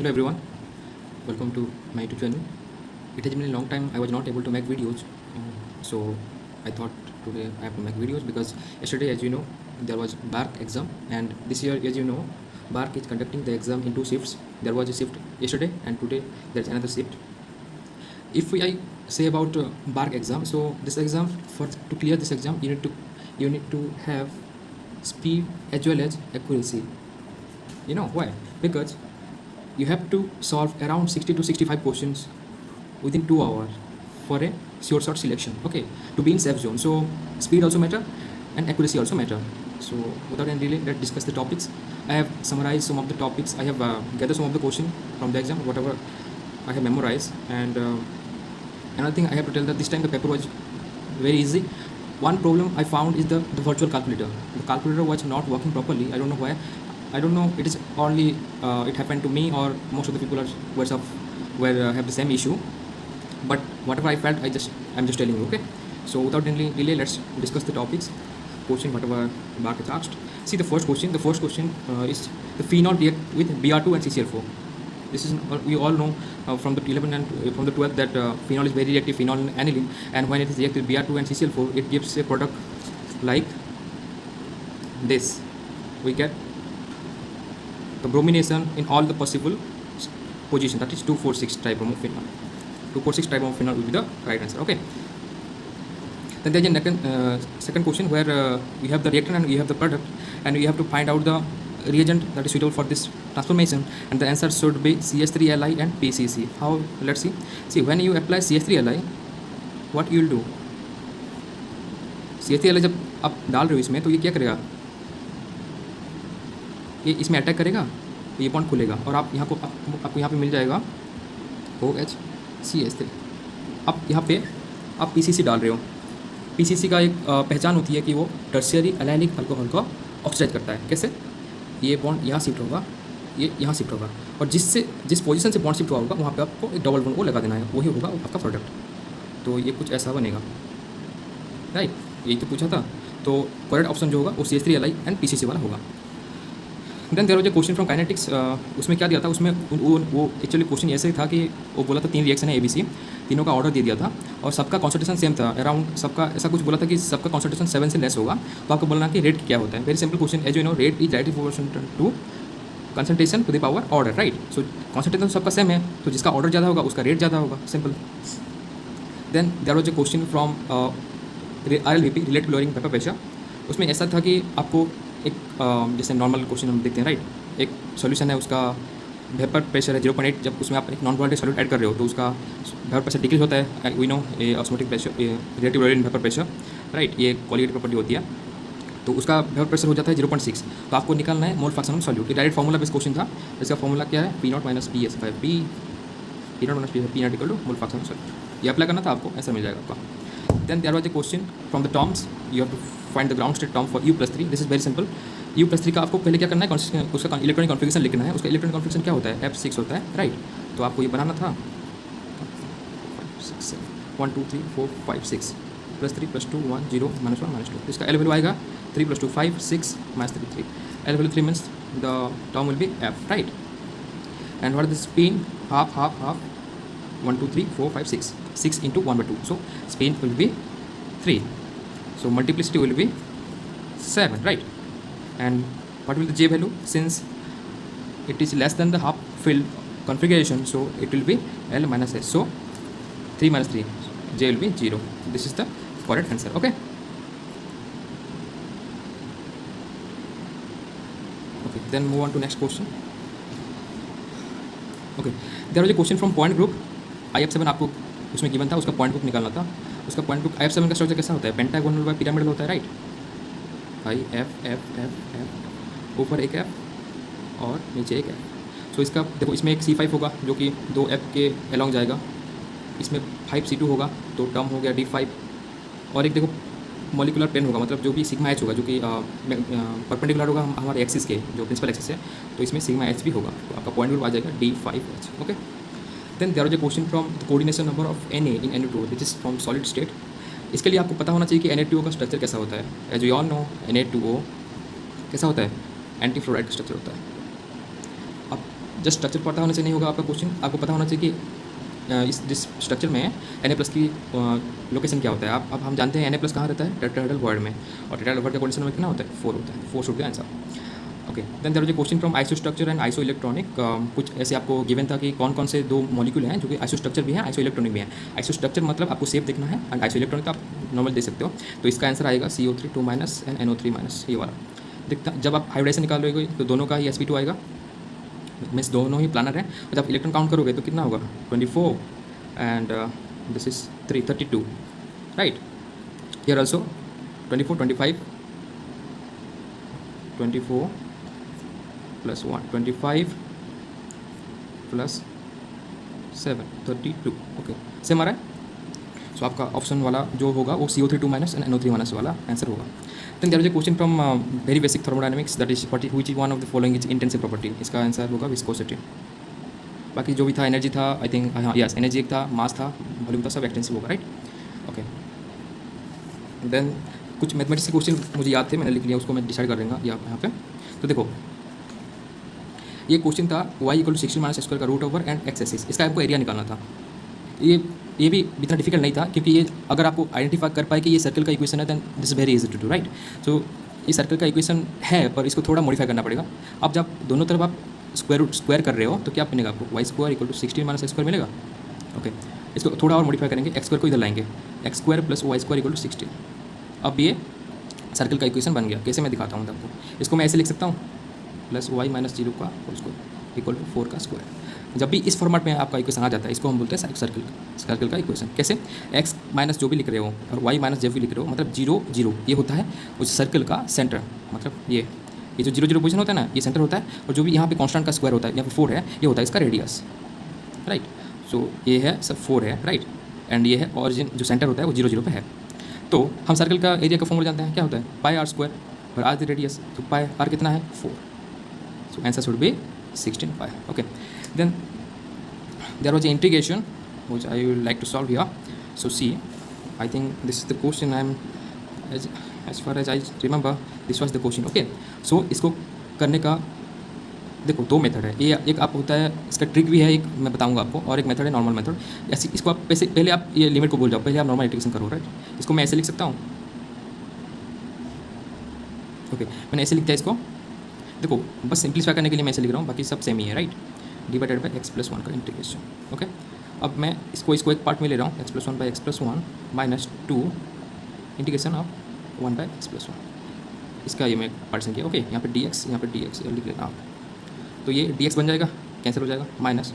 Hello everyone, welcome to my YouTube channel. It has been a long time I was not able to make videos, so I thought today I have to make videos because yesterday, as you know, there was BARC exam, and this year, as you know, BARC is conducting the exam in two shifts. There was a shift yesterday, and today there's another shift. If I say about BARC exam, so this exam, for to clear this exam, you need to have speed as well as accuracy. You know why? Because you have to solve around 60 to 65 questions within 2 hours for a sure shot selection, okay, to be in safe zone. So speed also matter and accuracy also matter. So without any delay, let's discuss the topics. I have summarized some of the topics. I have gathered some of the question from the exam, whatever I have memorized. And another thing I have to tell that this time the paper was very easy. One problem I found is the virtual calculator. The calculator was not working properly. I don't know why. I don't know. It is only it happened to me, or most of the people have the same issue. But whatever I felt, I'm just telling you. Okay. So without any delay, let's discuss the topics. Question whatever BARC is asked. See the first question. The first question is the phenol react with Br2 and CCl4. This is we all know from the 11th and from the 12th that phenol is very reactive, phenol and aniline, and when it is reacted with Br2 and CCl4, it gives a product like this. We get the bromination in all the possible position, that is 2,4,6 tribromophenols. 2,4,6 tribromophenols will be the right answer. Okay. Then there is a second question where we have the reactant and we have the product, and we have to find out the reagent that is suitable for this transformation, and the answer should be CH3Li and PCC. How? Let's see. See, when you apply CH3Li, what you will do? CH3Li जब आप डाल रहे हो इसमें, तो ये क्या करेगा? ये इसमें अटैक करेगा, तो ये बॉन्ड खुलेगा और आप यहाँ को आपको यहाँ पे मिल जाएगा OHCH3. अब यहाँ पे आप PCC डाल रहे हो. PCC का एक पहचान होती है कि वो टर्शियरी एलाइलिक अल्कोहल को ऑक्सीडाइज करता है. कैसे? ये बॉन्ड यहाँ शिफ्ट होगा, ये यहाँ शिफ्ट होगा, और जिस पोजीशन से बॉन्ड शिफ्ट हुआ होगा वहाँ पे आपको एक डबल बॉन्ड को लगा देना है. वही होगा आपका प्रोडक्ट. तो ये कुछ ऐसा बनेगा, राइट. यही तो पूछा था. तो करेक्ट ऑप्शन जो होगा वो CH3Li एंड PCC वाला होगा. Then there was a question from kinetics. उसमें क्या दिया था? उसमें वो एक्चुअली क्वेश्चन ऐसे था कि वो बोला था 3 रिएक्शन है ABC, तीनों का ऑर्डर दे दिया था और सबका कॉन्सेंट्रेशन सेम था. अराउंड सबका ऐसा कुछ बोला था कि सबका कॉन्सेंट्रेशन 7 से लेस होगा. तो आपको बोलना कि रेट क्या होता है. Very simple question. As you know, rate is directly proportional to concentration to the power order, right. So concentration सबका सेम है, तो जिसका ऑर्डर ज़्यादा होगा उसका रेट ज़्यादा होगा. Simple. Then there was a question from RLVP, relative lowering vapour pressure. उसमें ऐसा था कि आपको एक जैसे नॉर्मल क्वेश्चन हम देखते हैं, राइट. एक सॉल्यूशन है, उसका वेपर प्रेशर है 0.8. जब उसमें आप एक नॉन वोलेटाइल सॉल्यूट ऐड कर रहे हो तो उसका वेपर प्रेशर डिक्रीज होता है. We know osmotic pressure, relative lowering vapour pressure, right. ये क्वालिटी प्रॉपर्टी होती है. तो उसका वेपर प्रेशर हो जाता है 0.6. तो आपको निकालना है मोल फ्रैक्शन ऑफ सॉल्यूट. ये डायरेक्ट फॉर्मूला बेस्ड क्वेश्चन था. इसका फॉर्मूला क्या है? P0 - PS5 P. P0 - PS5 P0 equal to mole fraction of solute. ये अप्लाई करना था आपको, ऐसा मिल जाएगा आपका. Then there was a question from the terms. You have to find the ground state term for U+3. This is very simple. U+3 का आपको पहले क्या करना है? उसका इलेक्ट्रॉनिक कॉन्फ़िगरेशन लिखना है. उसका इलेक्ट्रॉनिक कॉन्फ़िगरेशन क्या होता है? F6 होता है, राइट. तो आपको ये बनाना था 1 2 3 4 5 6 +3 +2 1 0 -1 -2. इसका L वैल्यू आएगा 3 + 2 5 6 -3 3. L value 3 means the term will be F, right. And what is the spin? Half 1 2 3 4 5 6 6 into 1/2. So spin will be 3. So multiplicity will be 7, right. And what will the J value? Since it is less than the half filled configuration, so it will be L minus S. So 3 minus 3, J will be 0. This is the correct answer. Okay. Okay. Then move on to next question. Okay. There was a question from point group. IF7 आपको उसमें given था, उसका point group निकालना था. उसका point group IF7 का structure कैसा होता है? पेंटागोनल बाय पिरामिडल होता है, राइट. IF ऊपर एक F और नीचे एक F. सो इसका देखो, इसमें एक C5 होगा जो कि 2 F के अलॉन्ग जाएगा. इसमें 5 C2 होगा, तो टर्म हो गया D5. और एक देखो मॉलिकुलर पेन होगा, मतलब जो भी सिग्मा H होगा, जो कि परपेंडिकुलर होगा हमारे एक्सिस के, जो प्रिंसिपल एक्सिस है. तो इसमें सिग्मा H भी होगा. तो आपका पॉइंट ग्रुप आ जाएगा D5H. Okay. Then there is a question from the coordination number of Na in Na2 which is from solid state. इसके लिए आपको पता होना चाहिए कि Na2O का स्ट्रक्चर कैसा होता है. As we all know, Na2O कैसा होता है? एंटी फ्लोराइड का स्ट्रक्चर होता है. अब जस्ट स्ट्रक्चर पता होने से नहीं होगा आपका क्वेश्चन, आपको पता होना चाहिए कि इस जिस स्ट्रक्चर में Na+ की लोकेशन क्या होता है। अब हम जानते हैं Na+ कहाँ रहता है, टेट्राहेड्रल वर्ड में, और टेट्राहेड्रल वर्ड का कोऑर्डिनेशन नंबर कितना होता है, 4 होता है। 4 should be answer. Okay, then there is a question from iso structure and iso electronic. कुछ ऐसे आपको गिवन था कि कौन कौन से दो मॉलिक्यूल हैं जो कि आइसो स्ट्रक्चर भी हैं, आइसो इलेक्ट्रॉनिक भी हैं। आइसो स्ट्रक्चर मतलब आपको शेप देखना है, एंड आइसो इलेक्ट्रॉनिक तो आप नॉर्मल दे सकते हो। तो इसका आंसर आएगा CO3 2- एंड NO3-, ये वाला। दिखता जब आप हाइब्रिडाइजेशन निकालोगे तो दोनों का ही sp2 आएगा, मीन्स दोनों ही प्लानर हैं। और जब इलेक्ट्रॉन काउंट करोगे तो कितना होगा, 24 and this is 32, right. Here also 24 25 24 plus 1 25 plus 7 32, okay same आ रहा है। सो आपका ऑप्शन वाला जो होगा वो CO3 2- एंड NO3- वाला आंसर होगा। Then there is a question from very basic thermodynamics, that is which is one of the following is intensive property. इसका आंसर होगा विस्कोसिटी। बाकी जो भी था, एनर्जी था, आई थिंक, हाँ यस एनर्जी एक था, मास था, वॉल्यूम था, सब एक्सटेंसिव होगा, राइट। ओके, देन कुछ मैथमेटिक्स के क्वेश्चन मुझे याद थे, मैंने लिख लिया, उसको मैं डिसाइड कर दूँगा यहाँ पे। तो देखो ये क्वेश्चन था y = 16 - x² का root over and x axis, इसका आपको एरिया निकालना था। ये भी इतना डिफिकल्ट नहीं था, क्योंकि ये अगर आपको आइडेंटिफाई कर पाए कि ये सर्कल का इक्वेशन है, then this very easy to do, right. So ये सर्कल का इक्वेशन है, पर इसको थोड़ा मॉडिफाई करना पड़ेगा। अब जब दोनों तरफ आप स्क्वायर कर रहे हो तो क्या बनेगा आपको, y² = 16 - x² मिलेगा। ओके, इसको थोड़ा और मॉडिफाई करेंगे, x² को इधर लाएंगे, x² + y² = 16। अब ये सर्कल का इक्वेशन बन गया। कैसे मैं दिखाता हूँ आपको, इसको मैं ऐसे लिख सकता हूँ, +y - 0 का होल स्क्वायर = 4 का स्क्वायर। जब भी इस फॉर्मेट में आपका इक्वेशन आ जाता है, इसको हम बोलते हैं सर्कल का इक्वेशन। कैसे, x माइनस जो भी लिख रहे हो और y माइनस जो भी लिख रहे हो, मतलब 0 0, ये होता है उस सर्कल का सेंटर। मतलब ये जो 0 0 पोजीशन होता है ना, ये सेंटर होता है, और जो भी यहाँ पे कांस्टेंट का स्क्वायर होता है, यहाँ पे 4 है, ये होता है इसका रेडियस, राइट। सो ये है सब 4 है, राइट, एंड ये है ऑरिजिन, जो सेंटर होता है वो 0 0 पे है। तो हम सर्कल का एरिया का फॉर्मूला जानते हैं, क्या होता है, πr² और r द रेडियस, तो πr कितना है, 4। So answer should be 16 π। Okay, then there was an integration which I would like to solve here. So see, I think this is the question. As far as I remember, this was the question. Okay, so इसको करने का देखो दो method है। ये एक आप होता है, इसका ट्रिक भी है, एक मैं बताऊंगा आपको, और एक मेथड है नॉर्मल मेथड। ऐसे इसको आप पहले आप ये लिमिट को भूल जाओ, पहले आप नॉर्मल इंटीग्रेशन करो, राइट। इसको मैं ऐसे लिख सकता हूँ, ओके, मैंने ऐसे लिखता है इसको। देखो बस सिंप्लीफाई करने के लिए मैं ऐसे लिख रहा हूँ, बाकी सब सेम ही है, राइट। डिवाइडेड बाई x+1 का इंटीग्रेशन। ओके, अब मैं इसको एक पार्ट में ले रहा हूँ, x+1 / x+1 - 2 integration of 1 / x+1, इसका ये मैं पार्टीशन किया। ओके, यहाँ पे dx, यहाँ पे dx लिख लेना आप, तो ये dx बन जाएगा, कैंसिल हो जाएगा, -2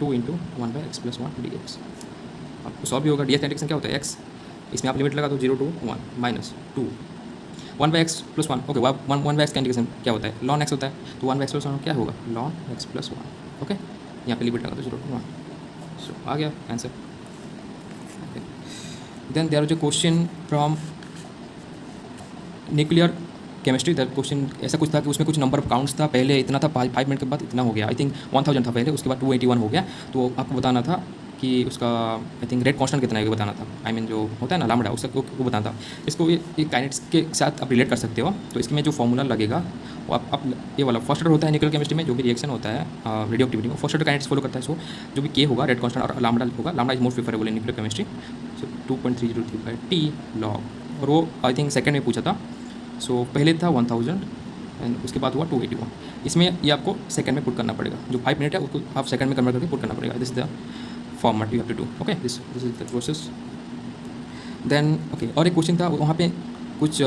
× 1 / x+1 dx। आपको सॉल्व भी होगा। dx का इंटीग्रेशन क्या होता है, x, इसमें आप लिमिट लगा दो 0 to 1 - 2 1 / x+1। ओके, 1 / x का इंटीग्रेशन क्या होता है, ln x होता है, तो 1 / x+1 क्या होगा, ln x+1। ओके, यहाँ पे लिमिट लगा दो 0 to 1। सो आ गया answer. Then there is a question from nuclear chemistry. That question ऐसा कुछ था कि उसमें कुछ नंबर ऑफ काउंट्स था, पहले इतना था, 5 मिनट के बाद इतना हो गया, आई थिंक 1000 था पहले, उसके बाद 281 हो गया। तो आपको बताना था कि उसका आई थिंक रेट कांस्टेंट कितना है, बताना था, आई मीन जो होता है ना लैम्बडा, उसका वो बताना था। इसको ये काइनेटिक्स के साथ आप रिलेट कर सकते हो। तो इसमें जो फॉर्मूला लगेगा वो आप ये वाला फर्स्ट ऑर्डर होता है न्यूक्लियर केमिस्ट्री में, जो भी रिएक्शन होता है रेडियो एक्टिविटी में, फर्स्ट ऑर्डर काइनेटिक्स फॉलो करता है। सो जो भी के होगा रेट कांस्टेंट और लैम्बडा होगा, lambda is most preferable in nuclear chemistry. So 2.3035 T log, और वो आई थिंक सेकेंड में पूछा था। सो पहले था 1000 एंड उसके बाद हुआ 281। इसमें ये आपको सेकंड में पुट करना पड़ेगा, जो 5 मिनट है उसको आप सेकंड में कन्वर्ट करके पुट करना पड़ेगा। This is the format you have to do. Okay, this is the process. Then okay, और एक क्वेश्चन था वहाँ पे कुछ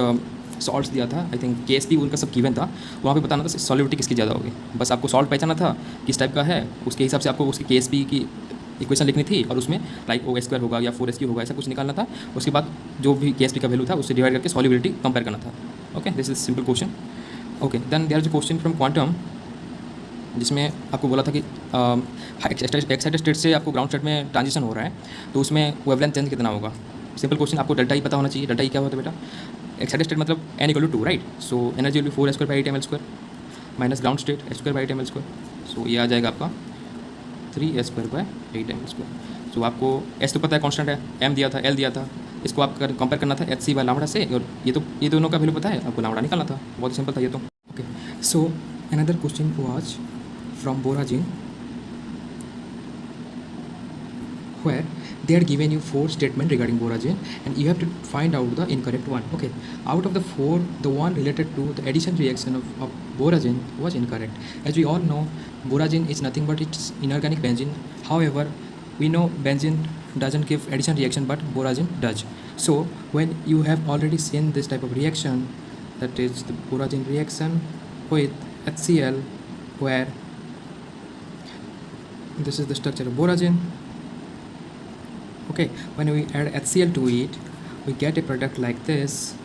सॉल्ट्स दिया था, आई थिंक KSP उनका सब गिवन था, वहाँ पे बताना था सॉल्युबिलिटी किसकी ज़्यादा होगी। बस आपको सॉल्ट पहचाना था किस टाइप का है, उसके हिसाब से आपको उसकी KSP की इक्वेशन लिखनी थी, और उसमें लाइक OH² होगा या 4SQ होगा, ऐसा कुछ निकालना था। उसके बाद जो भी KSP का वैल्यू था उससे डिवाइड करके सॉल्युबिलिटी कंपेयर करना था। Okay, this is simple question. Okay, then there is a question from quantum, जिसमें आपको बोला था कि एक्साइटेड स्टेट से आपको ग्राउंड स्टेट में ट्रांजिशन हो रहा है, तो उसमें वेवलेंथ चेंज कितना होगा। सिंपल क्वेश्चन, आपको डेल्टा ही पता होना चाहिए। डेल्टा ही क्या होता है बेटा, एक्साइटेड स्टेट मतलब n = 2, right. So energy will be 4h² / 8mL² minus ground state h² / 8mL²। सो ये आ जाएगा आपका 3h² / 8mL²। सो आपको s तो पता है कांस्टेंट है, m दिया था, l दिया था, इसको आप कंपेयर करना था hc / लैम्बडा से, और ये दोनों का वैल्यू पता है, आपको लैम्बडा निकालना था। बहुत सिंपल था ये तो। Okay, so another question was from Boragin, where they are given you 4 statements regarding Boragin, and you have to find out the incorrect one. Okay, out of the 4, the one related to the addition reaction of Boragin was incorrect. As we all know, Boragin is nothing but it's inorganic benzene. However, we know benzene doesn't give addition reaction, but Boragin does. So when you have already seen this type of reaction, that is the Boragin reaction with HCl, where this is the structure of Boragin. Okay, when we add HCl to it, we get a product like this,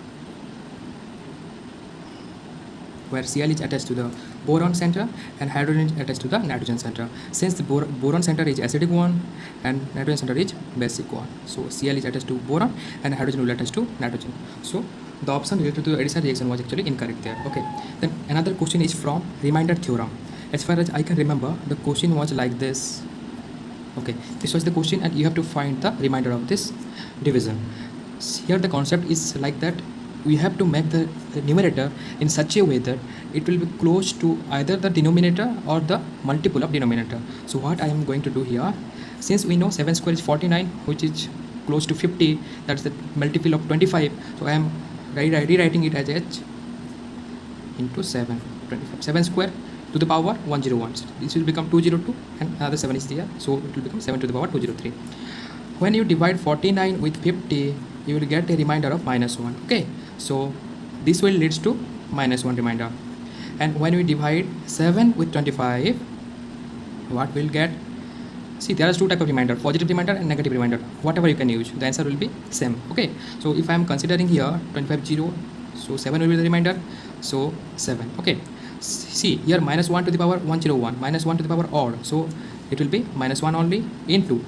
where Cl is attached to the boron center and hydrogen is attached to the nitrogen center. Since the boron center is acidic one and nitrogen center is basic one, so Cl is attached to boron and hydrogen will attach to nitrogen. So the option related to the addition reaction was actually incorrect there. Okay, then another question is from remainder theorem. As far as I can remember, the question was like this. Okay, this was the question, and you have to find the remainder of this division. Here the concept is like that we have to make the numerator in such a way that it will be close to either the denominator or the multiple of denominator. So what I am going to do here, since we know 7 square is 49, which is close to 50, that's the multiple of 25, so I am rewriting it as h into 7, 25. 7 square to the power 101. This will become 202, and another 7 is there, so it will become 7 to the power 203. When you divide 49 with 50, you will get a remainder of -1. Okay, so this will leads to -1 remainder. And when we divide 7 with 25, what we'll get? See, there are 2 types of remainder: positive remainder and negative remainder. Whatever you can use, the answer will be same. Okay, so if I am considering here 25 0, so 7 will be the remainder, so 7. Okay, see here -1 to the power 101, -1 to the power odd, so it will be -1 only into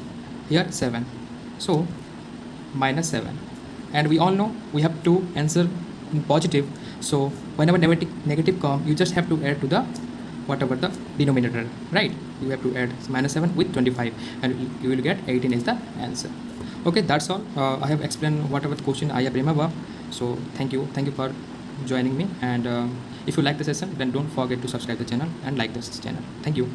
here 7, so -7. And we all know we have to answer in positive, so whenever negative come, you just have to add to the whatever the denominator, right? You have to add -7 with 25, and you will get 18 is the answer. Okay, that's all. I have explained whatever the question I have remember. So thank you for joining me, and if you like the session, then don't forget to subscribe the channel and like this channel. Thank you.